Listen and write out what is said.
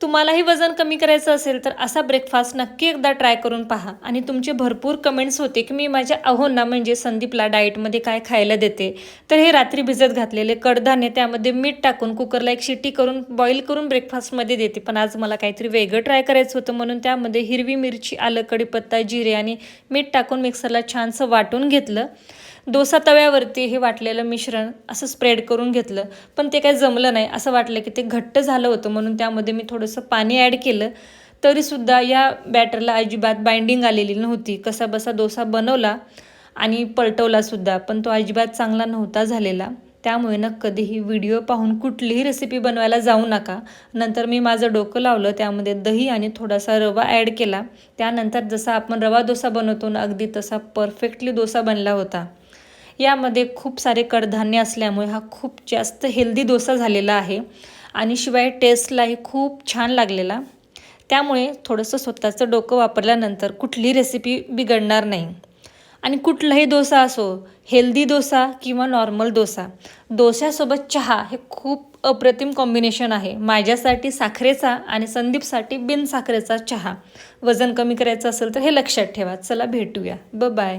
तुम्हालाही वजन कमी करायचं असेल तर असा ब्रेकफास्ट नक्की एकदा ट्राय करून पहा. आणि तुमचे भरपूर कमेंट्स होते की मी माझ्या अहोंना म्हणजे संदीपला डाएटमध्ये काय खायला देते. तर हे रात्री भिजत घातलेले कडधान्य त्यामध्ये मीठ टाकून कुकरला एक शिट्टी करून बॉईल करून ब्रेकफास्टमध्ये देते. पण आज मला काहीतरी वेगळं ट्राय करायचं होतं म्हणून त्यामध्ये हिरवी मिरची, आलं, कढीपत्ता, जिरे आणि मीठ टाकून मिक्सरला छानसं वाटून घेतलं. डोसा तव्यावरती हे वाटलेलं मिश्रण असं स्प्रेड करून घेतलं. पण ते काही जमलं नाही. असं वाटलं की ते घट्ट झालं होतं म्हणून त्यामध्ये मी थोडंसं पाणी ॲड केलं. तरीसुद्धा या बॅटरला अजिबात बाइंडिंग आलेली नव्हती. कसाबसा डोसा बनवला आणि पलटवलासुद्धा, पण तो अजिबात चांगला नव्हता झालेला. त्यामुळे ना कधीही व्हिडिओ पाहून कुठलीही रेसिपी बनवायला जाऊ नका. नंतर मी माझं डोकं लावलं, त्यामध्ये दही आणि थोडासा रवा ॲड केला. त्यानंतर जसा आपण रवा डोसा बनवतो ना अगदी तसा परफेक्टली डोसा बनला होता. यामध्ये खूप सारे कडधान्य असल्यामुळे हा खूप जास्त हेल्दी डोसा झालेला आहे आणि शिवाय टेस्टलाही खूप छान लागलेला. त्यामुळे थोडंसं स्वतःचं डोकं वापरल्यानंतर कुठली रेसिपी बिघडणार नाही. आणि कुठलाही डोसा असो, हेल्दी डोसा किंवा नॉर्मल डोसा, डोस्यासोबत चहा हे खूप अप्रतिम कॉम्बिनेशन आहे. माझ्यासाठी साखरेचा आणि संदीपसाठी बिन साखरेचा चहा. वजन कमी करायचं असेल तर हे लक्षात ठेवा. चला भेटूया. बाय.